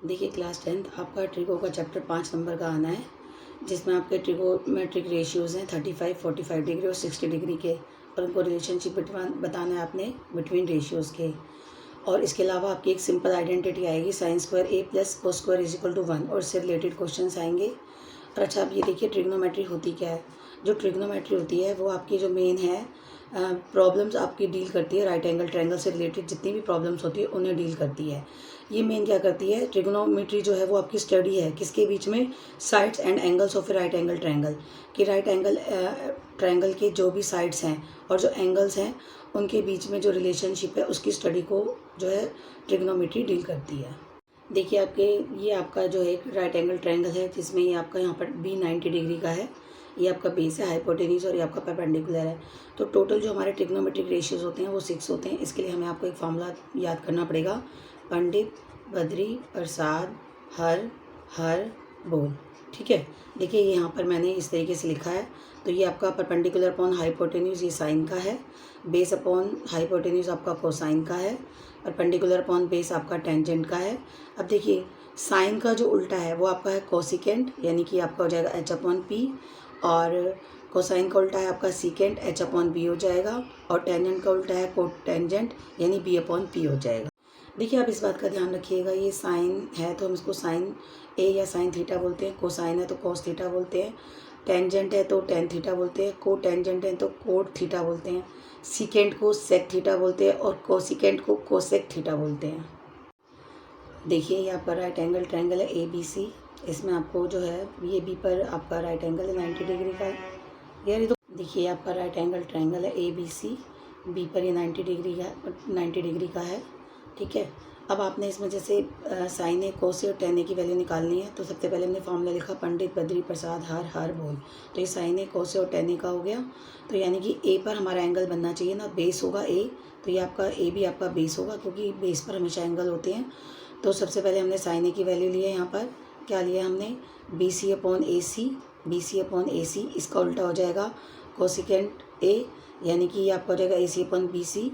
देखिए class 10th आपका trigo का चैप्टर 5 नंबर का आना है, जिसमें आपके ट्रिगोमेट्रिक रेशियोज़ हैं 35, 45 डिग्री और 60 डिग्री के, और उनको रिलेशनशिप बताना है आपने बिटवीन रेशियोज़ के। और इसके अलावा आपकी एक सिंपल आइडेंटिटी आएगी sine square A plus cos square is equal to 1, और इससे रिलेटेड क्वेश्चंस आएंगे। और अच्छा, आप ये देखिए ट्रिग्नोमेट्री होती क्या है। जो ट्रिग्नोमेट्री होती है वो आपकी जो मेन है प्रॉब्लम्स आपकी डील करती है, राइट एंगल ट्रायंगल से रिलेटेड जितनी भी प्रॉब्लम्स होती है उन्हें डील करती है। ये मेन क्या करती है, ट्रिग्नोमेट्री जो है वो आपकी स्टडी है किसके बीच में, sides and angles of A right angle triangle, कि राइट एंगल ट्रायंगल के जो भी साइड्स हैं और जो एंगल्स हैं उनके बीच में जो रिलेशनशिप है उसकी स्टडी को जो है ट्रिग्नोमेट्री डील करती है। देखिए आपके ये आपका जो है राइट एंगल ट्रायंगल है, जिसमें ये आपका यहाँ पर बी 90 डिग्री का है, ये आपका बेस है हाइपोटेन्यूज और ये आपका परपेंडिकुलर है। तो टोटल जो हमारे ट्रिग्नोमेट्रिक रेशियोज होते हैं वो 6 होते हैं। इसके लिए हमें आपको एक फार्मूला याद करना पड़ेगा, पंडित बद्री प्रसाद हर हर बोल। ठीक है, देखिए यहाँ पर मैंने इस तरीके से लिखा है। तो ये आपका परपेंडिकुलर अपॉन हाइपोटेन्यूज ये साइन का है, बेस अपॉन हाइपोटेन्यूज आपका कोसाइन का है, परपेंडिकुलर अपॉन बेस आपका टेंजेंट का है। अब देखिए साइन का जो उल्टा है वो आपका है कोसिकेंट, यानी कि आपका हो जाएगा एच अपॉन पी, और कोसाइन का उल्टा है आपका सीकेंट, एच अपॉन बी हो जाएगा, और टेंजेंट का उल्टा है कोट टेंजेंट यानी बी अपॉन पी हो जाएगा। देखिए आप इस बात का ध्यान रखिएगा, ये साइन है तो हम इसको साइन ए या साइन थीटा बोलते हैं, कोसाइन है तो कोस थीटा बोलते हैं, टेंजेंट है तो टेन थीटा बोलते हैं, को टेंजेंट है तो कोट थीटा बोलते हैं, सीकेंट को सेक थीटा बोलते हैं, और कोसिकेंट को कोसेक थीटा बोलते हैं। देखिए ये आपका राइट एंगल ट्रायंगल है ए बी सी, इसमें आपको जो है ये बी पर आपका राइट एंगल है 90 डिग्री का है यार। तो देखिए आपका राइट एंगल ट्रायंगल है ए बी सी, बी पर ये 90 डिग्री का है। ठीक है, अब आपने इसमें जैसे साइन ए कोस और टेन ए की वैल्यू निकालनी है, तो सबसे पहले हमने फॉर्मूला लिखा पंडित बद्री प्रसाद हर हर बोल। तो ये साइन ए कोस और टेन ए का हो गया। तो यानी कि ए पर हमारा एंगल बनना चाहिए ना, बेस होगा ए, तो ये आपका ए भी आपका बेस होगा क्योंकि बेस पर हमेशा एंगल होते हैं। तो सबसे पहले हमने साइन ए की वैल्यू ली है, यहाँ पर क्या लिया हमने बी सी अपॉन ए सी, बी सी अपॉन ए सी, इसका उल्टा हो जाएगा कोसिकेंट ए, यानी कि ये आपका हो जाएगा ए सी अपॉन बी सी।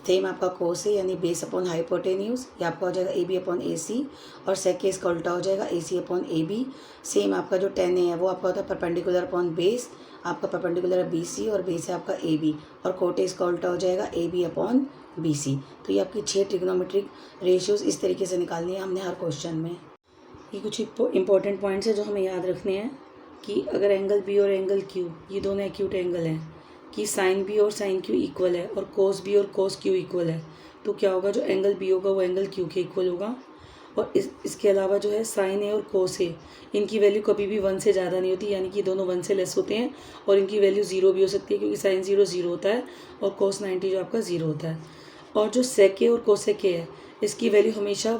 सेम आपका कोस है यानी बेस अपॉन हाइपोटेन्यूज, ये आपका हो जाएगा ए बी अपॉन ए सी, और सेक के इसका उल्टा हो जाएगा ए सी अपॉन ए बी। सेम आपका जो टेन ए है वो आपका होता है परपेंडिकुलर अपॉन बेस, आपका परपेंडिकुलर है बी सी और बेस है आपका ए बी, और कोटे इसका उल्टा हो जाएगा A B upon B C. तो ये आपकी 6 ट्रिग्नोमेट्रिक रेशियोज इस तरीके से निकालनी है हमने हर क्वेश्चन में। ये कुछ इंपॉर्टेंट पॉइंट्स हैं जो हमें याद रखने हैं कि अगर एंगल बी और एंगल क्यू ये दोनों एक्यूट एंगल हैं, कि साइन बी और साइन क्यू इक्वल है और कोस बी और कोस क्यू इक्वल है, तो क्या होगा, जो एंगल बी होगा वो एंगल क्यू के इक्वल होगा। और इसके अलावा जो है साइन ए और कोस ए, इनकी वैल्यू कभी भी 1 से ज़्यादा नहीं होती, यानी कि दोनों 1 से लेस होते हैं, और इनकी वैल्यू 0 भी हो सकती है क्योंकि साइन 0 0 होता है और कोस 90 जो आपका 0 होता है। और जो सेक ए और कोसेक ए है इसकी वैल्यू हमेशा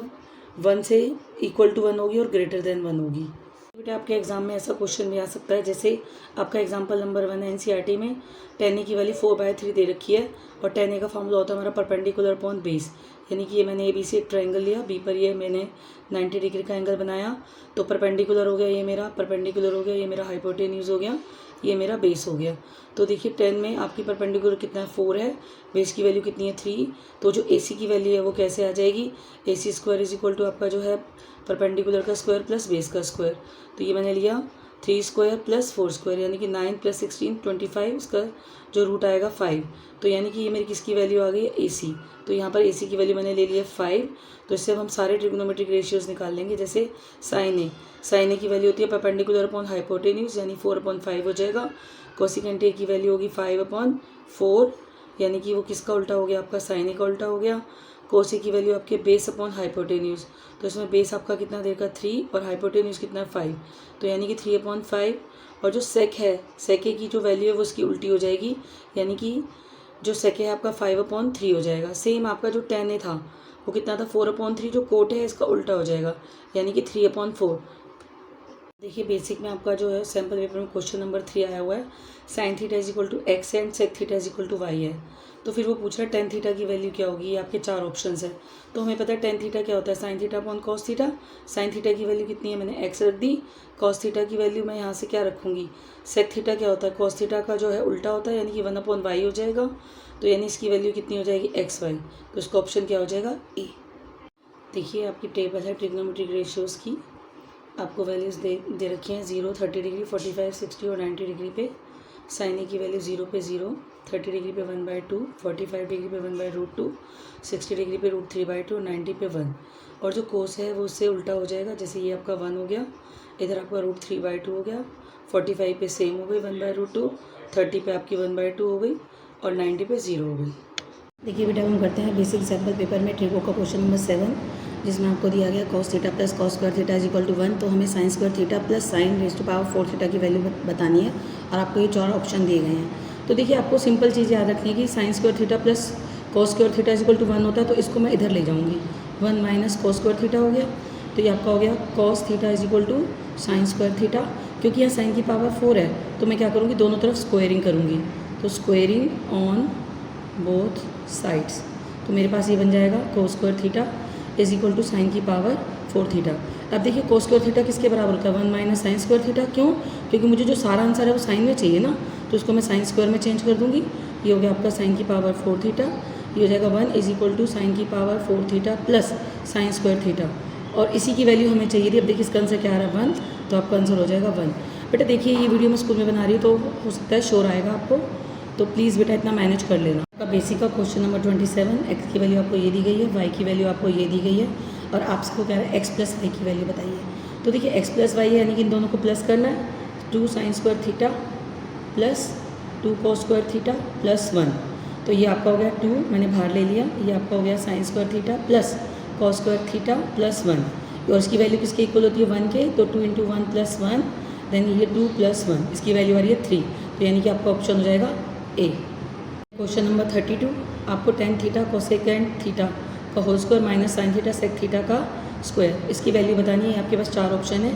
1 से इक्वल टू 1 होगी और ग्रेटर देन 1 होगी। बेटा आपके एग्जाम में ऐसा क्वेश्चन भी आ सकता है, जैसे आपका एग्जाम्पल नंबर 1 है एनसीईआरटी में, टेन ए की वैल्यू 4/3 दे रखी है, और टेन ए का फॉर्मूला होता है हमारा परपेंडिकुलर अपॉन बेस, यानी कि ये मैंने ए बी से एक ट्रायंगल लिया, बी पर ये मैंने 90 डिग्री का एंगल बनाया, तो परपेंडिकुलर हो गया ये मेरा, परपेंडिकुलर हो गया ये मेरा, हाइपोटेन्यूज हो गया, ये मेरा बेस हो गया। तो देखिए 10 में आपकी परपेंडिकुलर कितना है 4 है, बेस की वैल्यू कितनी है 3, तो जो ए सी की वैल्यू है वो कैसे आ जाएगी, ए सी स्क्वायर इज इक्वल टू आपका जो है परपेंडिकुलर का स्क्वायर प्लस बेस का स्क्वायर। तो ये मैंने लिया 3 स्क्वायर प्लस 4 स्क्वायर, यानी कि 9 प्लस 16 25, इसका जो रूट आएगा 5। तो यानी कि ये मेरी किसकी वैल्यू आ गई ए सी, तो यहाँ पर ए सी की वैल्यू मैंने ले ली है 5। तो इससे अब हम सारे ट्रिग्नोमेट्रिक रेशियोज निकाल लेंगे। जैसे साइन ए की वैल्यू होती है परपेंडिकुलर अपॉन हाइपोटेन्यूज यानी 4/5 हो जाएगा, कोसिकेंट ए की वैल्यू होगी 5/4, यानी कि वो किसका उल्टा हो गया, आपका साइन ए का उल्टा हो गया। कोस ए की वैल्यू आपके बेस अपॉन हाइपोटेन्यूज, तो इसमें बेस आपका कितना देगा 3 और हाइपोटेन्यूज कितना है 5, तो यानी कि 3/5। और जो सेक है, सेक ए की जो वैल्यू है वो उसकी उल्टी हो जाएगी, यानी कि जो सेक है आपका 5/3 हो जाएगा। सेम आपका जो टेन ए था वो कितना था 4/3, जो कोट है इसका उल्टा हो जाएगा, यानी कि 3/4। देखिए बेसिक में आपका जो है सैम्पल पेपर में क्वेश्चन नंबर 3 आया हुआ है, sine theta is equal to X and sec theta is equal to Y है। तो फिर वो पूछ रहा है टेन थीटा की वैल्यू क्या होगी, ये आपके 4 ऑप्शंस है। तो हमें पता है टेन थीटा क्या होता है, sine theta upon cos theta. Sine theta की वैल्यू कितनी है, मैंने एक्स रख दी, कॉस थीटा की वैल्यू मैं यहाँ से क्या रखूँगी, सेक थीटा क्या होता है, कॉस थीटा का जो है उल्टा होता है, यानी कि 1/y हो जाएगा, तो यानी इसकी वैल्यू कितनी हो जाएगी एक्स वाई। तो इसका ऑप्शन क्या हो जाएगा ए। देखिए आपकी टेबल है ट्रिग्नोमेट्रिक रेशियोज़ की। आपको वैल्यूज़ दे रखी हैं 0, 30 डिग्री, 45, 60 और 90 डिग्री पे। साइन ए की वैल्यू 0 पे 0, 30 डिग्री पे 1/2, 45 डिग्री पे 1/√2, 60 डिग्री पे √3/2, 90 पे 1। और जो कोस है वो उससे उल्टा हो जाएगा। जैसे ये आपका 1 हो गया, इधर आपका √3/2 हो गया, 45 पे सेम हो गई 1/√2, 30 पे आपकी 1/2 हो गई और 90 पे 0 हो गई। देखिए बेटा हम करते हैं बेसिक एग्जाम्पल पेपर में ट्रिगो का क्वेश्चन नंबर 7, जिसमें आपको दिया गया cos theta plus cos square theta is equal to 1। तो हमें sin square theta plus sin raise to power 4 theta की वैल्यू बतानी है और आपको ये 4 ऑप्शन दिए गए हैं। तो देखिए आपको सिंपल चीज़ याद रखनी है कि sin square theta plus cos square theta is equal to 1 होता है, तो इसको मैं इधर ले जाऊँगी। 1 माइनस cos स्क्वायर थीटा हो गया, तो ये आपका हो गया cos theta is equal to sin square theta. क्योंकि यहाँ sin की पावर 4 है तो मैं क्या करूँगी, दोनों तरफ स्क्वायरिंग करूँगी। तो स्क्वायरिंग ऑन बोथ साइड्स, तो मेरे पास ये बन जाएगा cos square theta is equal to sine की पावर 4 थीटा। अब देखिए cos स्क्वायर थीटा किसके बराबर होता है, 1 माइनस साइन स्क्वायर थीटा। क्यों? क्योंकि मुझे जो सारा आंसर है वो साइन में चाहिए ना, तो उसको मैं साइन स्क्वायर में चेंज कर दूंगी। ये हो गया आपका साइन की पावर 4 थीटा, ये हो जाएगा 1 इज इक्वल टू साइन की power 4 theta plus sine square theta. और इसी की वैल्यू हमें चाहिए थी। अब देखिए इसका आंसर क्या आ रहा है 1, तो आपका आंसर हो जाएगा 1। बेटा देखिए ये वीडियो मैं स्कूल में बना रही हूँ तो हो सकता है शोर आएगा आपको, तो प्लीज़ बेटा इतना मैनेज कर लेना। आपका बेसिक का क्वेश्चन नंबर 27, एक्स की वैल्यू आपको ये दी गई है, वाई की वैल्यू आपको ये दी गई है और आपसे को कह रहा है एक्स प्लस वाई की वैल्यू बताइए। तो देखिए एक्स प्लस वाई है यानी कि इन दोनों को प्लस करना है। 2 sine square theta plus 2 cos square theta plus 1। तो ये आपका हो गया 2, मैंने बाहर ले लिया। ये आपका हो गया sign square theta plus cos square theta plus 1, और इसकी वैल्यू किसके इक्वल होती है 1 के, तो 2 × 1 + 1, देन ये 2 + 1, इसकी वैल्यू आ रही है 3। तो यानी कि आपका ऑप्शन हो जाएगा ए। क्वेश्चन नंबर 32, आपको tan थीटा कोसेकेंड थीटा का whole square minus sine theta sec theta का स्क्वायर, इसकी वैल्यू बतानी है। आपके पास 4 ऑप्शन है।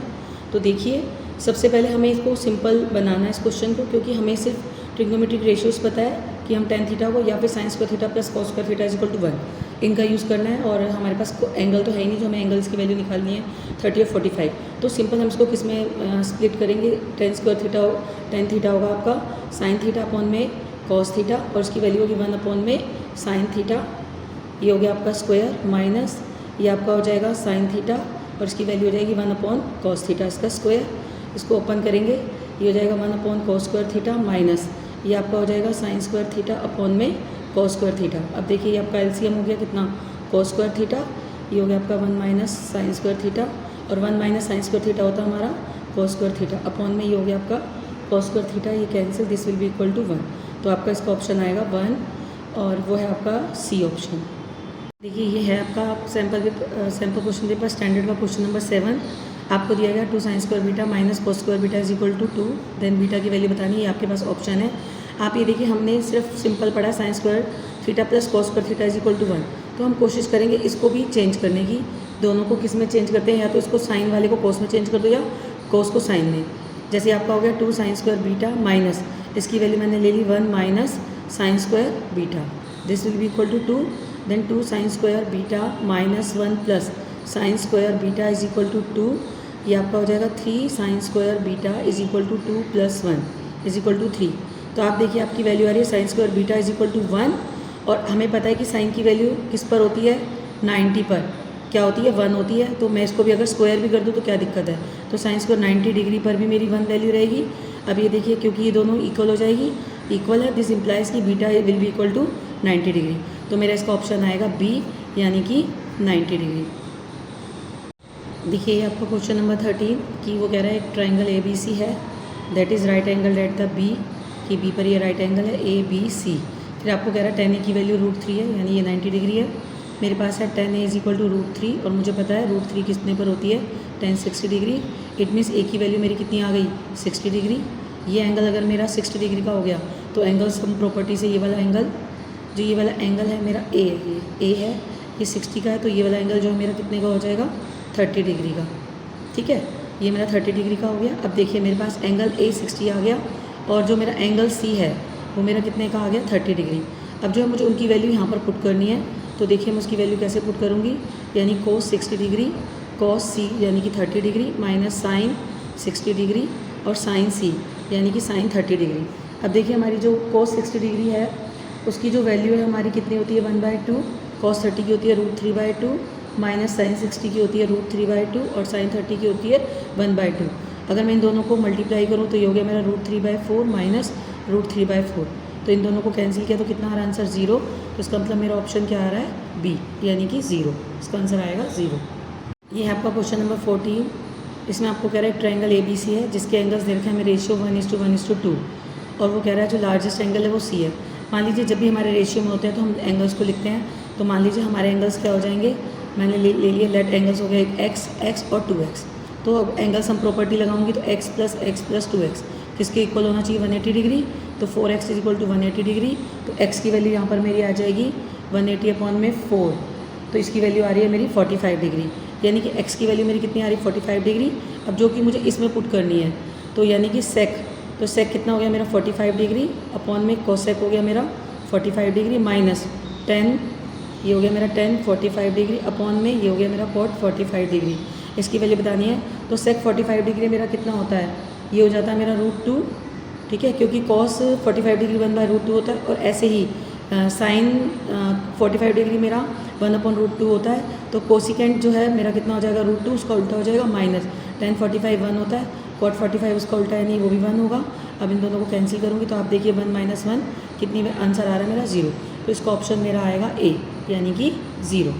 तो देखिए सबसे पहले हमें इसको सिंपल बनाना है इस क्वेश्चन को, क्योंकि हमें सिर्फ ट्रिग्नोमेट्रिक रेशियोज़ पता है कि हम tan थीटा को या फिर sine square theta plus cos square theta is equal to 1 इनका यूज़ करना है। और हमारे पास एंगल तो है ही नहीं, जो हमें एंगल्स की वैल्यू निकालनी है 30 और 45। तो सिंपल हम इसको किस में स्प्लिट करेंगे, tan थीटा होगा आपका साइन थीटा अपॉन में cos थीटा, और इसकी वैल्यू होगी 1 अपॉन में साइन थीटा। ये हो गया आपका स्क्वायर माइनस ये आपका हो जाएगा साइन थीटा और इसकी वैल्यू हो जाएगी 1 अपॉन cos थीटा, इसका स्क्वायर। इसको ओपन करेंगे, ये हो जाएगा 1 upon cos square theta minus ये आपका हो जाएगा साइन स्क्वायर थीटा अपॉन में cos स्क्वायर थीटा। अब देखिए ये आपका एलसीएम हो गया कितना, cos स्क्वायर थीटा, ये हो गया आपका 1 माइनस साइन स्क्वायर थीटा, और 1 माइनस साइन स्क्वायर थीटा होता है हमारा cos स्क्वायर थीटा अपॉन में ये हो गया आपका cos स्क्वायर थीटा, ये cancel, this will be equal to 1। तो आपका इसका ऑप्शन आएगा 1 और वो है आपका सी ऑप्शन। देखिए ये है आपका सैम्पल क्वेश्चन पेपर स्टैंडर्ड का क्वेश्चन नंबर 7। आपको दिया गया 2 sine square beta minus cos square beta is equal to 2, then beta की वैल्यू बतानी है। आपके पास ऑप्शन है। आप ये देखिए हमने सिर्फ सिंपल पढ़ा sine square theta plus cos square theta is equal to 1, तो हम कोशिश करेंगे इसको भी चेंज करने की। दोनों को किस में चेंज करते हैं, या तो इसको साइन वाले को cos में चेंज कर दो या cos को साइन में। जैसे आपका हो गया 2 साइन स्क्वायर बीटा माइनस इसकी वैल्यू मैंने ले ली 1 minus sine square beta, this will be equal to 2, then 2 sine square beta minus 1 plus sine square beta is equal to 2, ये आपका हो जाएगा 3 sine square beta is equal to 2 + 1 is equal to 3। तो आप देखिए आपकी वैल्यू आ रही है sine square beta is equal to 1, और हमें पता है कि साइन की वैल्यू किस पर होती है, 90 पर क्या होती है, 1 होती है। तो मैं इसको भी अगर स्क्वायर भी कर दूँ तो क्या दिक्कत है, तो साइन स्क्वायर 90 डिग्री पर भी मेरी 1 वैल्यू रहेगी। अब ये देखिए क्योंकि ये दोनों इक्वल हो जाएगी, इक्वल है, दिस इम्प्लाइज कि beta will be equal to 90 degree. तो मेरा इसका ऑप्शन आएगा बी, यानी कि 90 डिग्री। देखिए ये आपका क्वेश्चन नंबर 13 कि वो कह रहा है एक ट्राइंगल ए बी सी है, that is right angle at the B, कि बी पर ये राइट एंगल है ए बी सी। फिर आपको कह रहा है tan a की वैल्यू √3 है, यानी ये 90 डिग्री है। मेरे पास है tan a is equal to √3, और मुझे पता है √3 कितने पर होती है, tan 60 degree. It means a की वैल्यू मेरी कितनी आ गई, 60 डिग्री। ये एंगल अगर मेरा 60 डिग्री का हो गया तो एंगल सम प्रॉपर्टी से ये वाला एंगल, जो ये वाला एंगल है मेरा ए है, ये A है, ये 60 का है, तो ये वाला एंगल जो है मेरा कितने का हो जाएगा, 30 डिग्री का। ठीक है, ये मेरा 30 डिग्री का हो गया। अब देखिए मेरे पास एंगल A 60 आ गया, और जो मेरा एंगल C है वो मेरा कितने का आ गया, 30 डिग्री। अब जो है मुझे उनकी वैल्यू यहाँ पर पुट करनी है, तो देखिए मैं उसकी वैल्यू कैसे पुट करूँगी, यानी cos 60 डिग्री cos C यानी कि 30 डिग्री माइनस साइन 60 डिग्री और साइन C यानी कि साइन 30 डिग्री। अब देखिए हमारी जो cos 60 डिग्री है उसकी जो वैल्यू है हमारी कितनी होती है, 1/2, cos 30 की होती है √3/2 माइनस साइन 60 की होती है √3/2 और साइन 30 की होती है 1/2। अगर मैं इन दोनों को मल्टीप्लाई करूँ तो ये हो गया मेरा √3/4 माइनस √3/4। तो इन दोनों को कैंसिल किया तो कितना आ रहा है आंसर 0। तो इसका मतलब मेरा ऑप्शन क्या आ रहा है बी, यानी कि 0। इसका आंसर आएगा 0। ये है आपका क्वेश्चन नंबर 14। इसमें आपको कह रहा है ट्रायंगल ABC है जिसके एंगल्स दे रखे हैं हमें रेशियो 1:1:2 और वो कह रहा है जो लार्जेस्ट एंगल है वो C है। मान लीजिए जब भी हमारे रेशियो में होते हैं तो हम एंगल्स को लिखते हैं। तो मान लीजिए हमारे एंगल्स क्या हो जाएंगे, मैंने ले लिए लेट एंगल्स हो गए एक x और 2x। तो अब एंगल्स हम प्रॉपर्टी लगाऊंगी तो x + 2x किसके इक्वल होना चाहिए 180 डिग्री। तो 4x = 180 डिग्री। तो x की वैल्यू यहाँ पर मेरी आ जाएगी 180/4। तो इसकी वैल्यू आ रही है मेरी 45 डिग्री, यानी कि x की वैल्यू मेरी कितनी आ रही है 45 डिग्री। अब जो कि मुझे इसमें पुट करनी है तो यानी कि सेक, तो सेक कितना हो गया मेरा 45 डिग्री अपॉन में कोसेक हो गया मेरा 45 डिग्री माइनस 10, ये हो गया मेरा 10 45 डिग्री अपॉन में ये हो गया मेरा कॉट 45 डिग्री। इसकी वैल्यू बतानी है तो सेक 45 डिग्री मेरा कितना होता है, ये हो जाता है मेरा √2, ठीक है, क्योंकि कॉस 45 डिग्री 1/√2 होता है। और ऐसे ही साइन 45 डिग्री मेरा 1/√2 होता है। तो कोसिकेंट जो है मेरा कितना हो जाएगा √2, उसका उल्टा हो जाएगा माइनस 10 45 1 होता है, कॉट 45 उसका उल्टा है नहीं वो भी 1 होगा। अब इन दोनों को कैंसिल करूँगी तो आप देखिए 1 - 1 कितनी में आंसर आ रहा है मेरा 0। तो इसका ऑप्शन मेरा आएगा ए, यानी कि 0।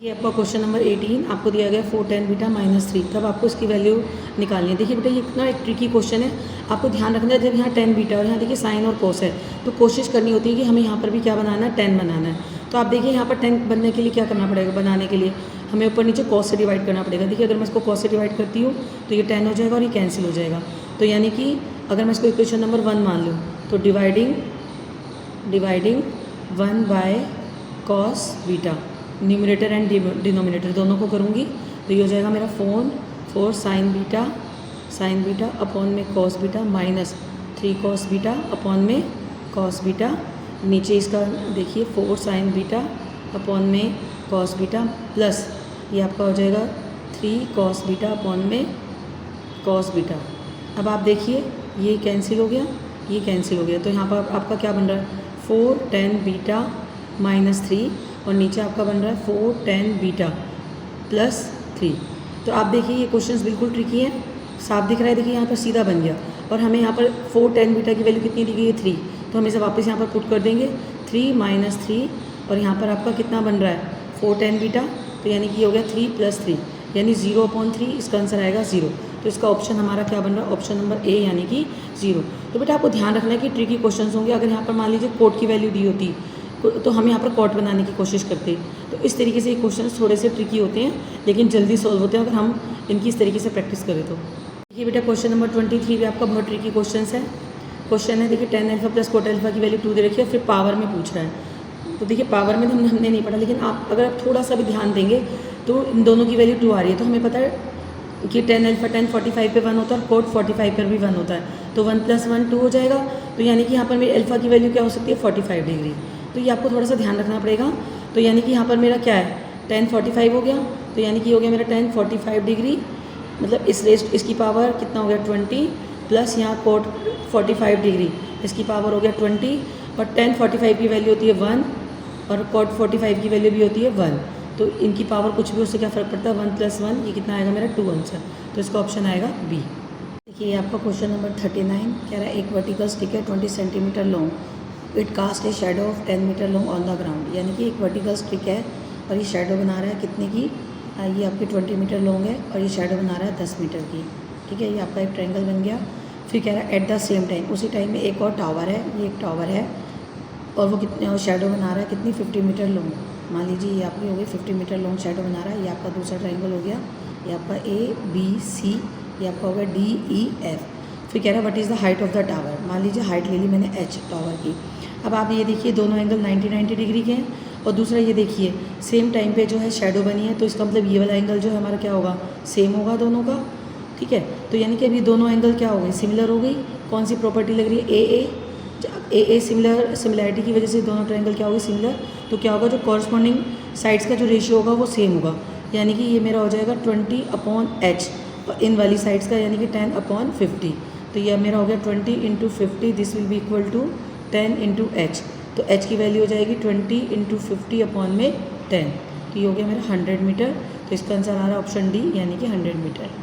ये आपका क्वेश्चन नंबर 18 आपको दिया गया 4 tan β -3। तब आपको इसकी वैल्यू निकालनी है। देखिए बेटा ये इतना एक ट्रिकी क्वेश्चन है, आपको ध्यान रखना है जब यहाँ tan β और यहाँ देखिए साइन और कोस है तो कोशिश करनी होती है कि हमें यहाँ पर भी क्या बनाना है tan बनाना है। तो आप देखिए यहाँ पर tan बनने के लिए क्या करना पड़ेगा, बनाने के लिए हमें ऊपर नीचे cos से डिवाइड करना पड़ेगा। देखिए अगर मैं इसको cos से डिवाइड करती हूँ तो ये tan हो जाएगा और ये कैंसिल हो जाएगा। तो यानी कि अगर मैं इसको इक्वेशन नंबर 1 मान लूँ तो dividing 1/cos β, numerator and denominator दोनों को करूँगी तो ये हो जाएगा मेरा 4 sin β अपॉन में cos β माइनस 3 cos β अपॉन में cos β। नीचे इसका देखिए 4 sin β अपॉन में cos β प्लस ये आपका हो जाएगा 3 cos β अपॉन में cos β। अब आप देखिए ये कैंसिल हो गया, ये कैंसिल हो गया। तो यहाँ पर आपका क्या बन रहा है 4 tan β -3 और नीचे आपका बन रहा है 4 tan β +3। तो आप देखिए ये क्वेश्चंस बिल्कुल ट्रिकी हैं, साफ दिख रहा है। देखिए यहाँ पर सीधा बन गया और हमें यहाँ पर 4 tan β की वैल्यू कितनी दी गई है 3। तो हम इसे वापस यहाँ पर पुट कर देंगे 3 - 3 और यहाँ पर आपका कितना बन रहा है 4 tan β। तो यानी कि ये हो गया 3 + 3 यानी 0/3, इसका आंसर आएगा 0। तो इसका ऑप्शन हमारा क्या बन रहा है ऑप्शन नंबर ए यानी कि 0। तो बेटा आपको ध्यान रखना है कि ट्रिकी क्वेश्चंस होंगे। अगर यहाँ पर मान लीजिए कोट की वैल्यू दी होती तो हम यहाँ पर कॉट बनाने की कोशिश करते हैं। तो इस तरीके से ये क्वेश्चंस थोड़े से ट्रिकी होते हैं लेकिन जल्दी सॉल्व होते हैं अगर हम इनकी इस तरीके से प्रैक्टिस करें तो। देखिए बेटा क्वेश्चन नंबर 23 भी आपका बहुत ट्रिकी क्वेश्चन है। क्वेश्चन है देखिए tan α + cot α की वैल्यू 2 दे रखी है, फिर पावर में पूछ रहा है। तो देखिए पावर में तो हमने नहीं पढ़ा, लेकिन आप अगर आप थोड़ा सा भी ध्यान देंगे तो इन दोनों की वैल्यू 2 आ रही है। तो हमें पता है कि tan α tan 45 पे 1 होता है और cot 45 पर भी 1 होता है। तो 1 + 1 2 हो जाएगा। तो यानी कि यहाँ पर मेरी अल्फ़ा की वैल्यू क्या हो सकती है 45 डिग्री। तो ये आपको थोड़ा सा ध्यान रखना पड़ेगा। तो यानी कि यहाँ पर मेरा क्या है tan 45 हो गया, तो यानी कि हो गया मेरा tan 45 डिग्री, मतलब इसकी पावर कितना हो गया 20 प्लस यहाँ cot 45 डिग्री इसकी पावर हो गया 20 और tan 45 की वैल्यू होती है 1 और cot 45 की वैल्यू भी होती है 1। तो इनकी पावर कुछ भी उससे क्या फ़र्क पड़ता है 1 + 1 ये कितना आएगा मेरा 2 आंसर। तो इसका ऑप्शन आएगा बी। देखिए आपका क्वेश्चन नंबर 39 कह रहा है एक वर्टिकल स्टिक है 20 centimetre long, it cast a shadow of 10 metre long on the ground. यानी कि एक वर्टिकल स्टिक है और ये शेडो बना रहा है कितने की, ये आपकी 20 मीटर लॉन्ग है और ये शेडो बना रहा है 10 मीटर की। ठीक है, ये आपका एक ट्रायंगल बन गया। फिर कह रहा है एट द सेम टाइम, उसी टाइम में एक और टावर है, ये एक टावर है और वो कितने शेडो बना रहा है कितनी 50 मीटर लॉन्ग। मान लीजिए ये आपकी हो गई 50 मीटर लॉन्ग शेडो बना रहा है। ये आपका दूसरा ट्रायंगल हो गया, ये आपका ABC, ये आपका हो गया DEF। फिर कह रहा है what is the height of the tower. मान लीजिए हाइट ले ली मैंने H टावर की। अब आप ये देखिए दोनों एंगल 90 डिग्री के हैं और दूसरा ये देखिए सेम टाइम पे जो है शेडो बनी है, तो इसका मतलब ये वाला एंगल जो है हमारा क्या होगा सेम होगा दोनों का। ठीक है, तो यानी कि अभी दोनों एंगल क्या हो गए सिमिलर हो गई। कौन सी प्रॉपर्टी लग रही है AA सिमिलैरिटी की वजह से दोनों ट्रायंगल क्या होगी सिमिलर। तो क्या होगा जो कॉरस्पॉन्डिंग साइड्स का जो रेशियो होगा वो सेम होगा। यानी कि ये मेरा हो जाएगा 20/H और इन वाली साइड्स का यानी कि 10/50। तो ये मेरा हो गया 20 × 50, this will be equal to 10 × H। तो H की वैल्यू हो जाएगी 20 × 50 अपॉन में 10। पी हो गया मेरा 100 मीटर, तो इसका आंसर आ रहा है ऑप्शन डी यानी कि 100 मीटर।